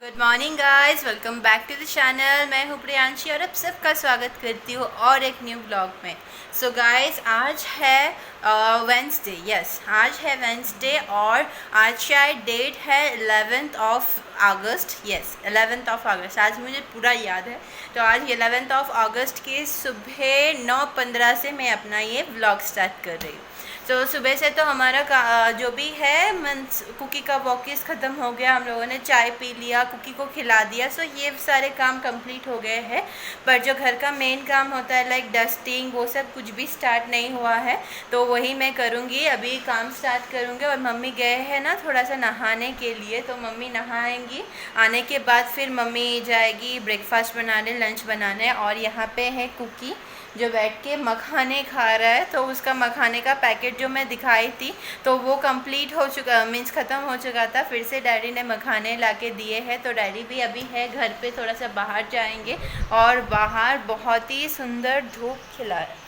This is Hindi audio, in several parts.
Good morning guys, welcome back to the channel. मैं हूँ प्रियांशी और अब सबका स्वागत करती हूँ और एक न्यू ब्लॉग में। सो गाइस, आज है वेंसडे। यस, आज है वेंसडे और आज शायद डेट है 11th of August. Yes, 11th of अगस्त आज मुझे पूरा याद है। तो आज 11th ऑफ अगस्त की सुबह 9:15 से मैं अपना ये ब्लॉग स्टार्ट कर रही हूँ। तो सुबह से तो हमारा जो भी है मीन्स कुकी का वॉकिस ख़त्म हो गया, हम लोगों ने चाय पी लिया, कुकी को खिला दिया। सो ये सारे काम कंप्लीट हो गए हैं। पर जो घर का मेन काम होता है लाइक डस्टिंग, वो सब कुछ भी स्टार्ट नहीं हुआ है। तो वही मैं करूँगी, अभी काम स्टार्ट करूँगी। और मम्मी गए हैं ना थोड़ा सा नहाने के लिए, तो मम्मी नहाएंगी। आने के बाद फिर मम्मी जाएगी ब्रेकफास्ट बनाने, लंच बनाने। और यहाँ पे है कुकी जो बैठ के मखाने खा रहा है। तो उसका मखाने का पैकेट जो मैं दिखाई थी तो वो कंप्लीट हो चुका, मीन्स ख़त्म हो चुका था। फिर से डैडी ने मखाने ला के दिए हैं। तो डैडी भी अभी है घर पे, थोड़ा सा बाहर जाएंगे। और बाहर बहुत ही सुंदर धूप खिला है,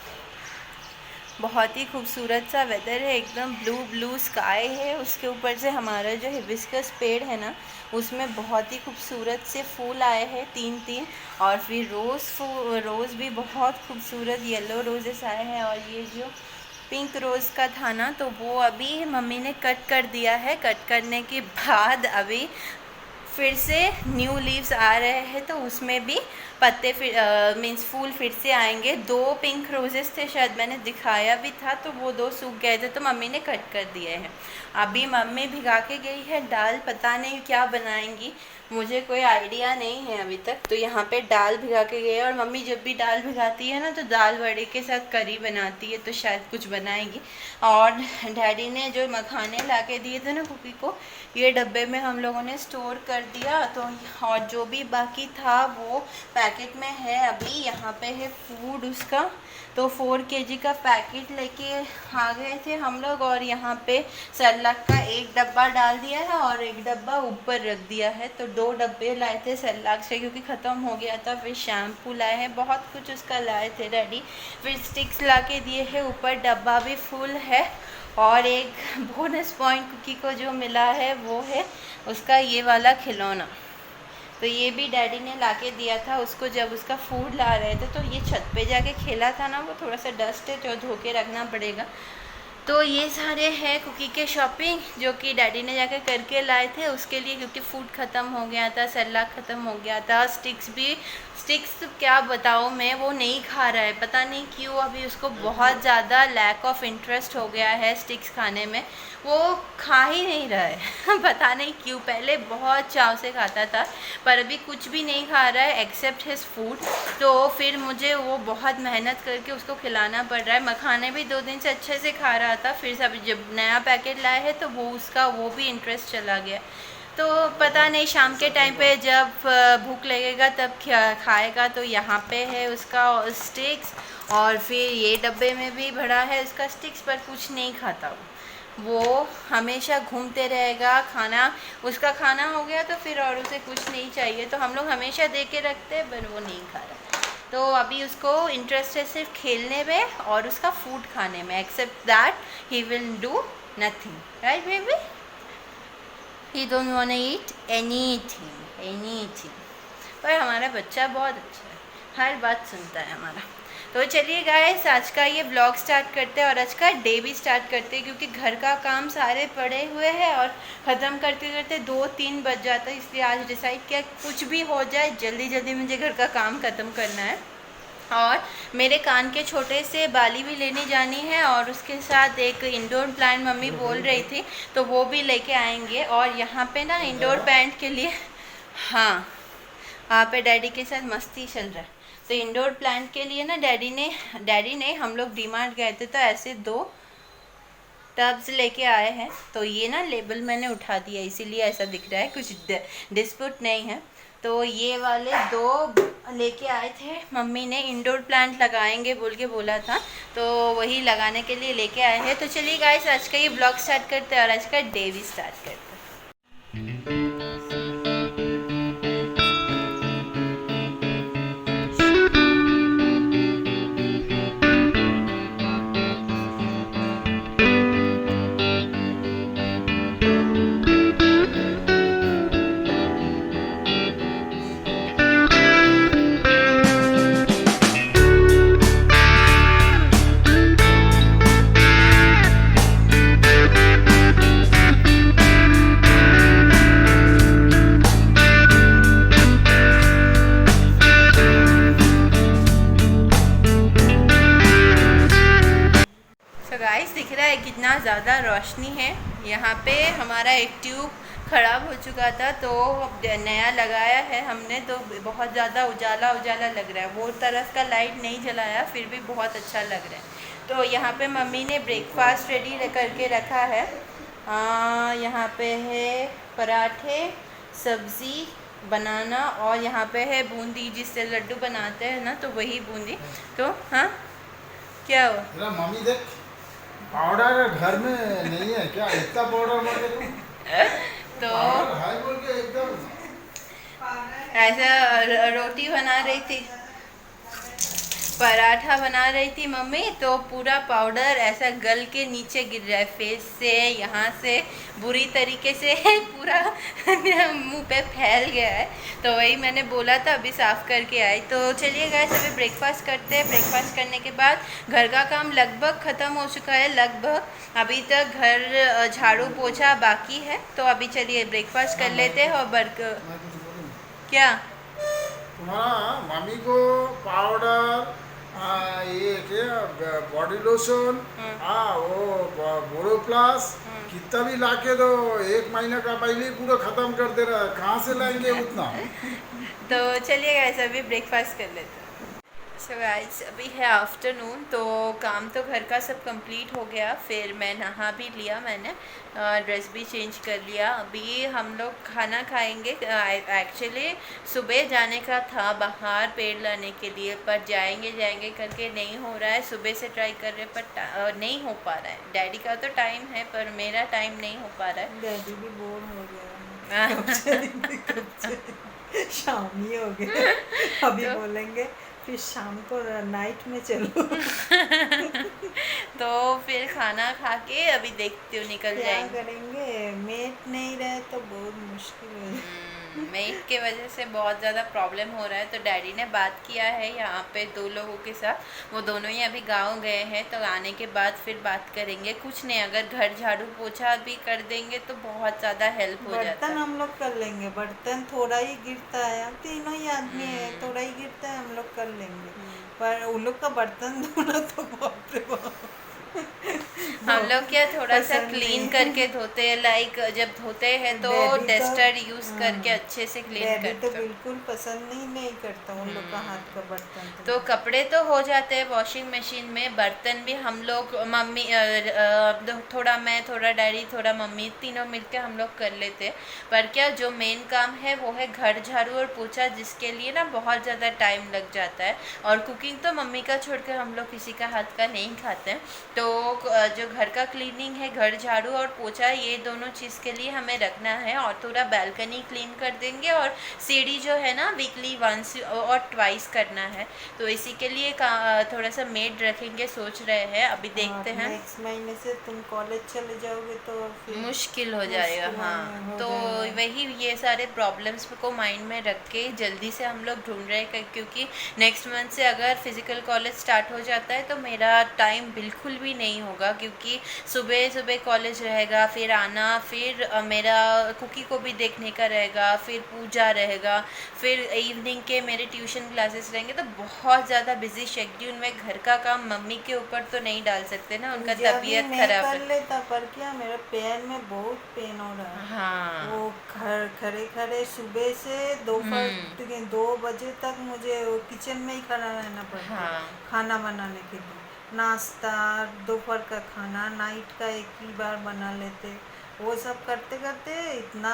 बहुत ही खूबसूरत सा वेदर है, एकदम ब्लू ब्लू स्काई है। उसके ऊपर से हमारा जो हिबिस्कस पेड़ है ना, उसमें बहुत ही खूबसूरत से फूल आए हैं, तीन तीन। और फिर रोज़ भी बहुत खूबसूरत येलो रोजेस आए हैं। और ये जो पिंक रोज़ का था ना, तो वो अभी मम्मी ने कट कर दिया है। कट करने के बाद अभी फिर से न्यू लीव्स आ रहे हैं। तो उसमें भी पत्ते फिर मीन्स फूल फिर से आएंगे। 2 पिंक रोजेस थे, शायद मैंने दिखाया भी था, तो वो 2 सूख गए थे तो मम्मी ने कट कर दिए हैं। अभी मम्मी भिगा के गई है दाल, पता नहीं क्या बनाएंगी, मुझे कोई आइडिया नहीं है अभी तक। तो यहाँ पे दाल भिगा के गई है। और मम्मी जब भी दाल भिगाती है ना तो दाल वड़े के साथ करी बनाती है, तो शायद कुछ बनाएगी। और डैडी ने जो मखाने ला के दिए थे ना कुकी को, ये डब्बे में हम लोगों ने स्टोर कर दिया। तो और जो भी बाकी था वो पैकेट में है। अभी यहाँ पे है फूड उसका, तो 4 kg का पैकेट लेके आ गए थे हम लोग। और यहाँ पे सेरेलैक का एक डब्बा डाल दिया है और एक डब्बा ऊपर रख दिया है। तो 2 डब्बे लाए थे सेरेलैक से क्योंकि ख़त्म हो गया था। फिर शैम्पू लाए हैं, बहुत कुछ उसका लाए थे डैडी। फिर स्टिक्स ला के दिए हैं, ऊपर डब्बा भी फुल है। और एक बोनस पॉइंट कुकी को जो मिला है वो है उसका ये वाला खिलौना। तो ये भी डैडी ने ला के दिया था उसको जब उसका फूड ला रहे थे। तो ये छत पे जाके खेला था ना, वो थोड़ा सा डस्ट है तो धो के रखना पड़ेगा। तो ये सारे हैं कुकी के शॉपिंग जो कि डैडी ने जाकर करके लाए थे उसके लिए, क्योंकि फूड ख़त्म हो गया था, सेरेलैक ख़त्म हो गया था। स्टिक्स क्या बताऊँ मैं, वो नहीं खा रहा है, पता नहीं क्यों। अभी उसको बहुत ज़्यादा लैक ऑफ इंटरेस्ट हो गया है स्टिक्स खाने में, वो खा ही नहीं रहा है पता नहीं क्यों। पहले बहुत चाव से खाता था पर अभी कुछ भी नहीं खा रहा है एक्सेप्ट हिज फूड। तो फिर मुझे वो बहुत मेहनत करके उसको खिलाना पड़ रहा है। मखाने भी 2 दिन से अच्छे से खा रहा था, फिर सब जब नया पैकेट लाए हैं तो वो भी इंटरेस्ट चला गया। तो पता नहीं शाम के टाइम पे जब भूख लगेगा तब खाएगा। तो यहाँ पे है उसका स्टिक्स, और फिर ये डब्बे में भी भरा है उसका स्टिक्स, पर कुछ नहीं खाता वो हमेशा घूमते रहेगा। उसका खाना हो गया तो फिर और उसे कुछ नहीं चाहिए, तो हम लोग हमेशा दे के रखते हैं पर वो नहीं खा रहा। तो अभी उसको इंटरेस्ट है सिर्फ खेलने में और उसका फूड खाने में, except that he will do nothing, right baby? He don't want to eat anything. पर हमारा बच्चा बहुत अच्छा है, हर बात सुनता है हमारा। तो चलिए गाइस, आज का ये ब्लॉग स्टार्ट करते हैं और आज का डे भी स्टार्ट करते हैं, क्योंकि घर का काम सारे पड़े हुए हैं और ख़त्म करते करते 2-3 बज जाता है। इसलिए आज डिसाइड किया कुछ भी हो जाए जल्दी जल्दी मुझे घर का काम ख़त्म करना है। और मेरे कान के छोटे से बाली भी लेने जानी है, और उसके साथ एक इंडोर प्लांट मम्मी बोल रही थी तो वो भी लेके आएंगे। और यहाँ पे ना इंडोर प्लांट के लिए, हाँ, वहाँ पे डैडी के साथ मस्ती चल रहा है। तो इंडोर प्लांट के लिए ना डैडी ने हम लोग डीमार्ट गए थे तो ऐसे 2 टब्स लेके आए हैं। तो ये ना लेबल मैंने उठा दिया इसीलिए ऐसा दिख रहा है, कुछ डिस्प्यूट नहीं है। तो ये वाले 2 लेके आए थे, मम्मी ने इंडोर प्लांट लगाएंगे बोल के बोला था, तो वही लगाने के लिए लेके आए हैं। तो चलिए गाइस, आज का ये ब्लॉग स्टार्ट करते हैं और आज का डे भी स्टार्ट करते हैं। इतना ज़्यादा रोशनी है यहाँ पे। हमारा एक ट्यूब ख़राब हो चुका था तो नया लगाया है हमने, तो बहुत ज़्यादा उजाला उजाला लग रहा है। वो तरफ का लाइट नहीं जलाया फिर भी बहुत अच्छा लग रहा है। तो यहाँ पे मम्मी ने ब्रेकफास्ट रेडी करके रखा है। यहाँ पे है पराठे, सब्ज़ी, बनाना, और यहाँ पे है बूंदी जिससे लड्डू बनाते हैं ना, तो वही बूंदी। तो हाँ क्या हुआ? मेरा मम्मी देख, पाउडर घर में नहीं है क्या? इतना पाउडर मत तो हाय बोल के एकदम ऐसा रोटी बना रही थी, पराठा बना रही थी मम्मी, तो पूरा पाउडर ऐसा गल के नीचे गिर रहा है, फेस से, यहाँ से बुरी तरीके से पूरा मुंह पे फैल गया है। तो वही मैंने बोला था अभी साफ़ करके आई। तो चलिए गाइस अभी ब्रेकफास्ट करते हैं। ब्रेकफास्ट करने के बाद घर का काम लगभग ख़त्म हो चुका है, लगभग। अभी तक घर झाड़ू पोछा बाकी है। तो अभी चलिए ब्रेकफास्ट कर लेते हैं। और क्या तुम्हारा मम्मी को पाउडर, ये क्या बॉडी लोशन, वो बोरो प्लस कितना भी लाके दो, 1 महीने का पहले ही पूरा खत्म कर दे रहा है। कहाँ से लाएंगे उतना? तो चलिए गाइस अभी ब्रेकफास्ट कर लेते हैं। सो गाइस अभी है आफ्टरनून, तो काम तो घर का सब कंप्लीट हो गया। फिर मैं नहा भी लिया, मैंने ड्रेस भी चेंज कर लिया। अभी हम लोग खाना खाएंगे। एक्चुअली सुबह जाने का था बाहर पेड़ लाने के लिए, पर जाएंगे जाएंगे करके नहीं हो रहा है। सुबह से ट्राई कर रहे पर नहीं हो पा रहा है। डैडी का तो टाइम है पर मेरा टाइम नहीं हो पा रहा है। डैडी भी बोर हो गया शाम ही हो गया। अभी तो बोलेंगे फिर शाम को नाइट में चलो। तो फिर खाना खा के अभी देखती हूँ निकल जाएंगे। क्या करेंगे, मेट नहीं रहे तो बहुत मुश्किल है। मेट के वजह से बहुत ज़्यादा प्रॉब्लम हो रहा है। तो डैडी ने बात किया है यहाँ पे 2 लोगों के साथ, वो दोनों ही अभी गांव गए हैं। तो आने के बाद फिर बात करेंगे। कुछ नहीं, अगर घर झाड़ू पोछा भी कर देंगे तो बहुत ज़्यादा हेल्प हो जाता है। बर्तन हम लोग कर लेंगे, बर्तन थोड़ा ही गिरता है, हम तीनों ही आदमी है, थोड़ा ही गिरता है, हम लोग कर लेंगे। पर उन लोग का बर्तन धोना तो बाप रे बाप। हम लोग क्या थोड़ा सा क्लीन करके धोते हैं, लाइक जब धोते हैं तो डस्टर यूज करके अच्छे से क्लीन करते हैं। तो बिल्कुल पसंद नहीं करता उन लोग का हाथ का बर्तन। तो कपड़े तो हो जाते हैं वॉशिंग मशीन में, बर्तन भी हम लोग मम्मी थोड़ा मैं, थोड़ा डैडी, थोड़ा मम्मी, तीनों मिलके हम लोग कर लेते हैं। पर क्या जो मेन काम है वो है घर झाड़ू और पोछा, जिसके लिए ना बहुत ज़्यादा टाइम लग जाता है। और कुकिंग तो मम्मी का छोड़कर हम लोग किसी का हाथ का नहीं खाते हैं। तो जो घर का क्लीनिंग है, घर झाड़ू और पोछा, ये दोनों चीज़ के लिए हमें रखना है। और थोड़ा बैल्कनी क्लीन कर देंगे, और सीढ़ी जो है ना वीकली 1 और 2 करना है। तो इसी के लिए थोड़ा सा मेड रखेंगे सोच रहे हैं। अभी देखते हैं। नेक्स्ट महीने से तुम कॉलेज चले जाओगे तो फिर मुश्किल हो जाएगा। हाँ, तो वही ये सारे प्रॉब्लम्स को माइंड में रख के जल्दी से हम लोग ढूंढ रहे हैं, क्योंकि नेक्स्ट मंथ से अगर फिज़िकल कॉलेज स्टार्ट हो जाता है तो मेरा टाइम बिल्कुल भी नहीं होगा, क्योंकि सुबह सुबह कॉलेज रहेगा, फिर आना, फिर मेरा कुकी को भी देखने का रहेगा, फिर पूजा रहेगा, फिर इवनिंग के मेरे ट्यूशन क्लासेस रहेंगे। तो बहुत ज़्यादा बिजी शेड्यूल में घर का काम मम्मी के ऊपर तो नहीं डाल सकते ना, उनका तबीयत खराब है। कर लेता, पर क्या मेरे पैर में बहुत पेन हो रहा है। हाँ, वो खड़े खड़े सुबह से दोपहर 2 बजे तक मुझे किचन में ही खड़ा रहना पड़ता है। खाना बनाने के लिए, नाश्ता, दोपहर का खाना, नाइट का एक ही बार बना लेते, वो सब करते करते इतना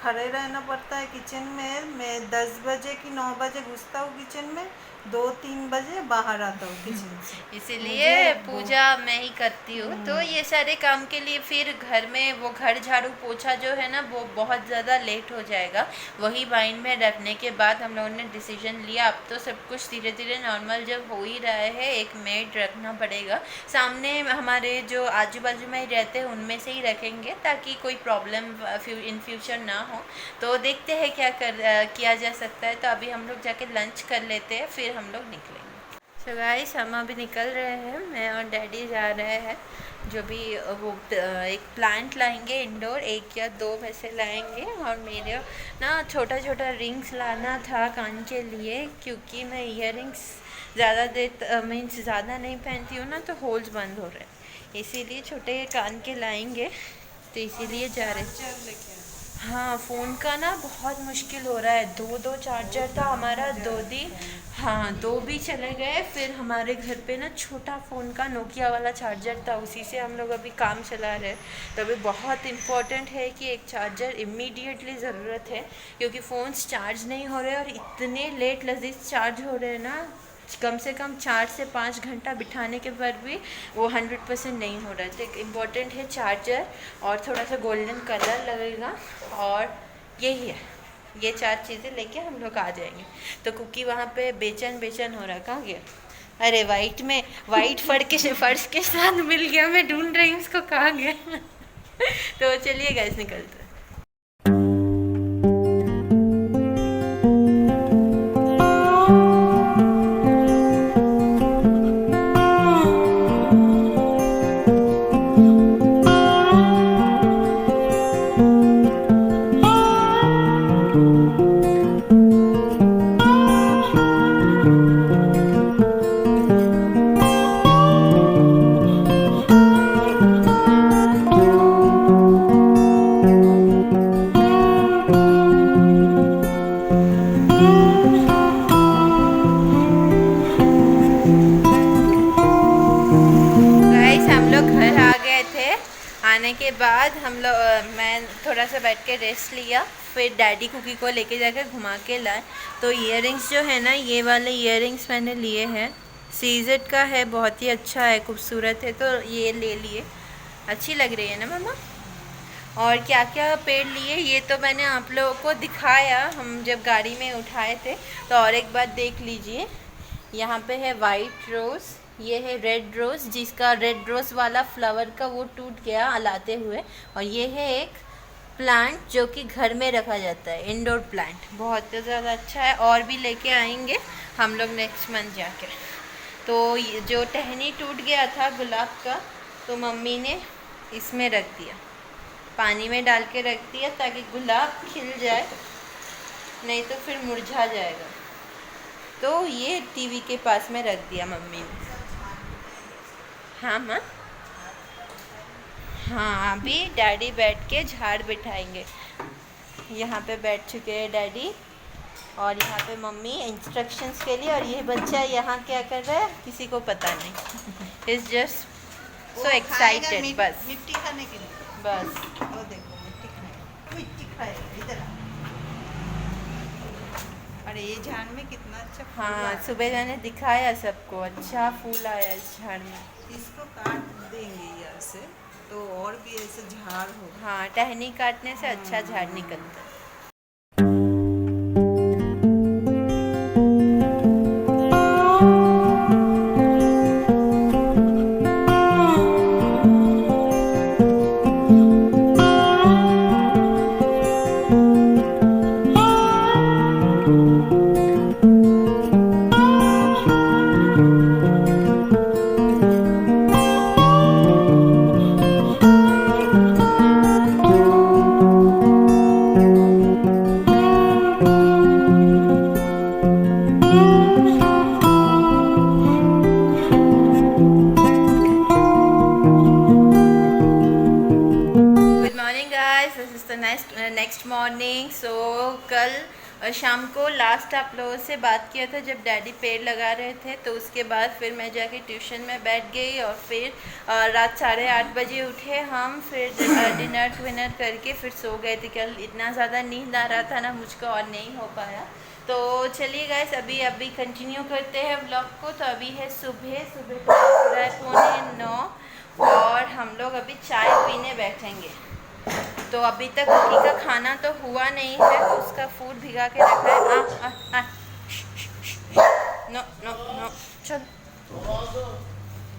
खड़े रहना पड़ता है किचन में। मैं 10 बजे कि 9 बजे घुसता हूँ किचन में, 2-3 बजे बाहर आता हूँ किचन से। इसीलिए पूजा मैं ही करती हूँ। तो ये सारे काम के लिए फिर घर में वो घर झाड़ू पोछा जो है ना वो बहुत ज़्यादा लेट हो जाएगा। वही माइंड में रखने के बाद हम लोगों ने डिसीजन लिया, अब तो सब कुछ धीरे धीरे नॉर्मल जब हो ही रहा है, एक मेड रखना पड़ेगा। सामने हमारे जो आजू बाजू में ही रहते हैं उनमें से ही रखेंगे, ताकि कोई प्रॉब्लम इन फ्यूचर ना हो। तो देखते हैं क्या किया जा सकता है। तो अभी हम लोग जाके लंच कर लेते हैं, फिर हम लोग निकलेंगे। सो गाइस हम अभी निकल रहे हैं, मैं और डैडी जा रहे हैं। जो भी वो एक प्लांट लाएंगे इंडोर, 1 या 2 वैसे लाएंगे। और मेरे ना छोटा छोटा रिंग्स लाना था कान के लिए, क्योंकि मैं ईयरिंग्स ज़्यादा देर मीन्स ज़्यादा नहीं पहनती हूँ ना, तो होल्स बंद हो रहे हैं। इसीलिए छोटे कान के लाएंगे, तो इसीलिए जा रहे। चार्जर लेके आना। हाँ, फ़ोन का ना बहुत मुश्किल हो रहा है। दो चार्जर था हमारा, 2 दिन। हाँ, 2 भी चले गए। फिर हमारे घर पे ना छोटा फ़ोन का नोकिया वाला चार्जर था, उसी से हम लोग अभी काम चला रहे हैं। तो अभी बहुत इम्पोर्टेंट है कि एक चार्जर इमीडिएटली ज़रूरत है, क्योंकि फ़ोन्स चार्ज नहीं हो रहे और इतने लेट लजीज चार्ज हो रहे हैं ना, कम से कम 4 से 5 घंटा बिठाने के बाद भी वो 100% नहीं हो रहा है। तो एक इम्पॉर्टेंट है चार्जर, और थोड़ा सा गोल्डन कलर लगेगा, और यही है। ये 4 चीज़ें लेके हम लोग आ जाएंगे। तो कुकी वहाँ पे बेचैन हो रहा, कहाँ गया? अरे वाइट फर्श के साथ मिल गया, मैं ढूंढ रही हूँ उसको, कहाँ गया? तो चलिए गैस निकलते हैं। आने के बाद हम लोग मैं थोड़ा सा बैठ के रेस्ट लिया, फिर डैडी कुकी को लेके जाकर घुमा के लाए। तो इयररिंग्स जो है ना, ये वाले इयररिंग्स मैंने लिए हैं, सीजेड का है, बहुत ही अच्छा है, खूबसूरत है, तो ये ले लिए। अच्छी लग रही है ना मम्मा? और क्या क्या पेड़ लिए ये तो मैंने आप लोगों को दिखाया हम जब गाड़ी में उठाए थे। तो और एक बात देख लीजिए, यहाँ पे है वाइट रोज़, ये है रेड रोज़, जिसका रेड रोज़ वाला फ्लावर का वो टूट गया लाते हुए, और ये है एक प्लांट जो कि घर में रखा जाता है, इंडोर प्लांट, बहुत ज़्यादा अच्छा है। और भी लेके आएंगे हम लोग नेक्स्ट मंथ जाके। तो जो टहनी टूट गया था गुलाब का, तो मम्मी ने इसमें रख दिया, पानी में डाल के रख दिया ताकि गुलाब खिल जाए, नहीं तो फिर मुरझा जाएगा। तो ये टीवी के पास में रख दिया मम्मी ने। हाँ माँ, हाँ अभी डैडी बैठ के झाड़ बिठाएंगे। यहाँ पे बैठ चुके हैं डैडी, और यहाँ पे मम्मी इंस्ट्रक्शंस के लिए। और ये बच्चा यहाँ क्या कर रहा है किसी को पता नहीं, इज़ जस्ट सो एक्साइटेड। बस मिट्टी खाने के लिए, बस वो देखो मिट्टी खाएगा, इधर आ। अरे ये झाड़ में कितना अच्छा फूल हाँ, आया। सुबह मैंने दिखाया सबको, अच्छा फूल आया इस झाड़ में। इसको काट देंगे यहाँ से, तो और भी ऐसे झाड़ हो। हाँ, टहनी काटने से अच्छा झाड़ निकलता है। Next morning. सो कल शाम को लास्ट आप लोगों से बात किया था जब डैडी पेड़ लगा रहे थे, तो उसके बाद फिर मैं जाके ट्यूशन में बैठ गई, और फिर रात 8:30 बजे उठे हम, फिर डिनर विनर करके फिर सो गए थे। कल इतना ज़्यादा नींद आ रहा था ना मुझको, और नहीं हो पाया। तो चलिए गाइस, अभी कंटिन्यू करते हैं व्लॉग को। तो अभी है सुबह पूरा 8:45, और हम लोग अभी चाय पीने बैठेंगे। तो अभी तक कुकी का खाना तो हुआ नहीं है, उसका फूड भिगा के रखा है। नो नो नो, चल।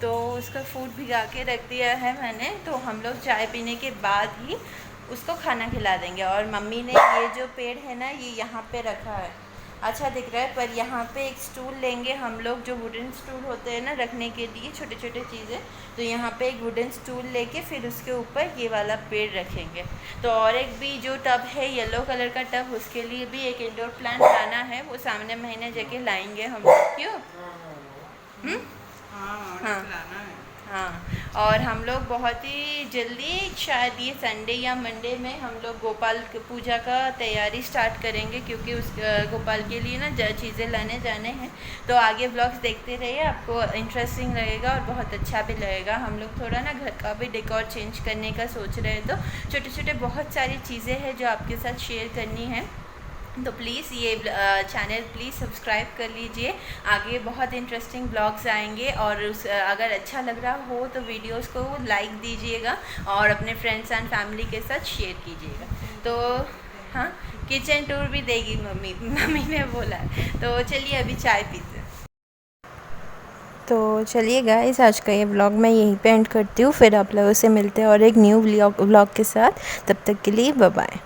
तो उसका फूड भिगा के रख दिया है मैंने, तो हम लोग चाय पीने के बाद ही उसको खाना खिला देंगे। और मम्मी ने ये जो पेड़ है ना, ये यहाँ पे रखा है, अच्छा दिख रहा है, पर यहाँ पे एक स्टूल लेंगे हम लोग, जो वुडन स्टूल होते हैं ना रखने के लिए छोटे छोटे चीज़ें। तो यहाँ पे एक वुडन स्टूल लेके फिर उसके ऊपर ये वाला पेड़ रखेंगे। तो और एक भी जो टब है येलो कलर का टब, उसके लिए भी एक इंडोर प्लांट लाना है, वो सामने महीने जाके लाएंगे हम लोग। क्यों? हाँ, हाँ। लाना है। हाँ, और हम लोग बहुत ही जल्दी शायद ये संडे या मंडे में हम लोग गोपाल पूजा का तैयारी स्टार्ट करेंगे, क्योंकि उस गोपाल के लिए ना चीज़ें लाने जाने हैं। तो आगे ब्लॉग्स देखते रहिए, आपको इंटरेस्टिंग लगेगा और बहुत अच्छा भी लगेगा। हम लोग थोड़ा ना घर का भी डेकोर चेंज करने का सोच रहे हैं, तो छोटे छोटे बहुत सारी चीज़ें हैं जो आपके साथ शेयर करनी है। तो प्लीज़ ये चैनल प्लीज़ सब्सक्राइब कर लीजिए, आगे बहुत इंटरेस्टिंग ब्लॉग्स आएंगे। और अगर अच्छा लग रहा हो तो वीडियोस को लाइक दीजिएगा और अपने फ्रेंड्स एंड फैमिली के साथ शेयर कीजिएगा। तो हाँ, किचन टूर भी देगी मम्मी ने बोला है। तो चलिए अभी चाय पीते हैं। तो चलिए गाइस, आज का ये व्लॉग मैं यहीं पे एंड करती हूँ, फिर आप लोगों से मिलते हैं और एक न्यू व्लॉग के साथ। तब तक के लिए बाय बाय।